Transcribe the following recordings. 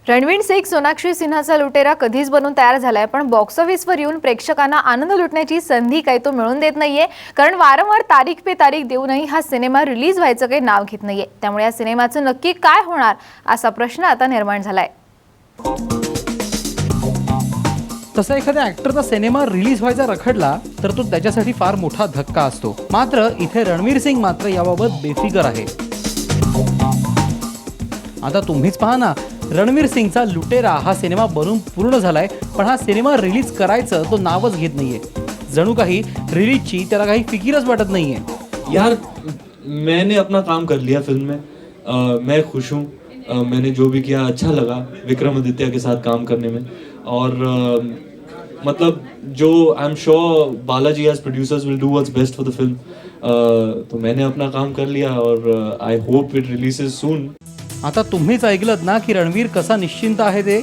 रणवीर सिंग सोनाक्षी सिन्हाचा लुटेरा कधीच बनून तयार झालाय, पण बॉक्स ऑफिसवर येऊन प्रेक्षकांना आनंद लुटण्याची संधी काही तो मिळून देत नाहीये. कारण वारंवार तारीख पे तारीख देऊनही हा सिनेमा रिलीज व्हायचं काही नाव घेत नाहीये. त्यामुळे या सिनेमाचं नक्की काय होणार असा प्रश्न आता निर्माण झालाय. तसा एखाद्या ऍक्टरचा सिनेमा रिलीज व्हायचा रखडला तर तो त्याच्यासाठी फार मोठा धक्का असतो. मात्र इथे रणवीर सिंग मात्र याबाबत बेफिकर आहे. आता तुम्हीच पहा ना, रणवीर सिंगचा लुटेरा हा सिनेमा बनून पूर्ण झालाय, पण हा सिनेमा रिलीज करायचं तो नावच घेत नाहीये. जणू काही रिलीजची त्याला काही फिकीरच वाटत नाहीये. यार मैंने अपना काम कर लिया फिल्म में, मैं खुश हूँ. मैंने जो भी किया अच्छा लगा विक्रमादित्य के साथ काम करने में. और मतलब जो I am sure Balaji as producers will do what's best for the film. तो मैंने अपना काम कर लिया और I hope it releases soon. आता तुम्हीच ऐकलत ना की रणवीर कसा निश्चिंत आहे. ते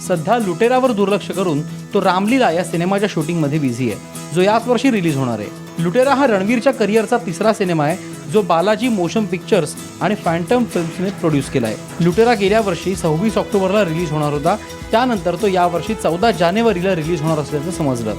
सध्या लुटेरावर दुर्लक्ष करून तो रामलीला या सिनेमाच्या शूटिंगमध्ये बिझी आहे, जो याच वर्षी रिलीज होणार आहे. लुटेरा हा रणवीरच्या करिअरचा तिसरा सिनेमा आहे, जो बालाजी मोशन पिक्चर्स आणि फॅन्टम फिल्म्सने प्रोड्यूस केला आहे. लुटेरा गेल्या वर्षी 26 ऑक्टोबरला रिलीज होणार होता. त्यानंतर तो यावर्षी 14 जानेवारीला रिलीज होणार असल्याचं समजलं.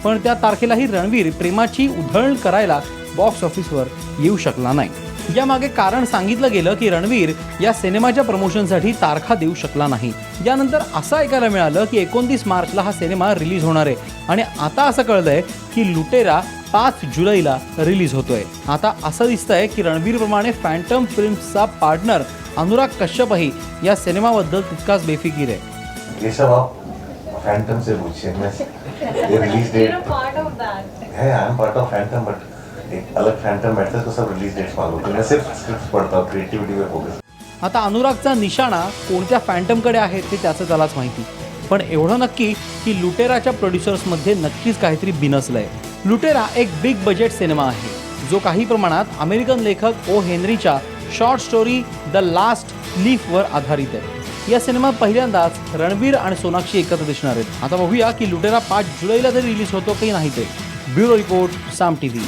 पण त्या तारखेलाही रणवीर प्रेमाची उधळण करायला बॉक्स ऑफिसवर येऊ शकला नाही. यामागे कारण सांगितलं गेलं की रणवीर या सिनेमाच्या प्रमोशनसाठी तारखा देऊ शकला नाही. यानंतर असं ऐकायला मिळालं की 29 मार्चला हा सिनेमा रिलीज होणार आहे आणि आता असं कळलंय की लुटेरा 5 जुलैला रिलीज होतोय. आता असं दिसतंय की रणवीर प्रमाणे फॅन्टम फिल्म्सचा पार्टनर अनुराग कश्यपही या सिनेमाबद्दल तितकाच बेफिकीर आहे. ये सब आप फैंटम से पूछिए. मैं ये रिलीज डेट है, I am part of Phantom, but एक अलग फैंटम बैठता है तो सब रिलीज डेट्स मालूम होते हैं. मैं सिर्फ स्क्रिप्ट पढ़ता हूँ, क्रिएटिविटी पे फोकस. आता अनुरागचा निशाणा कोणत्या फॅन्टमकडे आहे ते त्याचं त्यालाच माहिती. पण एवढं नक्की की लुटेराच्या प्रोड्युसर्समध्ये नक्कीच काहीतरी बिनसलंय. लुटेरा एक बिग बजेट सिनेमा आहे, जो काही प्रमाणात अमेरिकन लेखक ओ हेनरीच्या शॉर्ट स्टोरी द लास्ट लीफवर आधारित आहे. या सिनेमात पहिल्यांदाच रणवीर आणि सोनाक्षी एकत्र दिसणार आहेत. आता बघूया की लुटेरा 5 जुलैला तरी रिलीज होतो की नाही ते. ब्युरो रिपोर्ट, साम टीव्ही.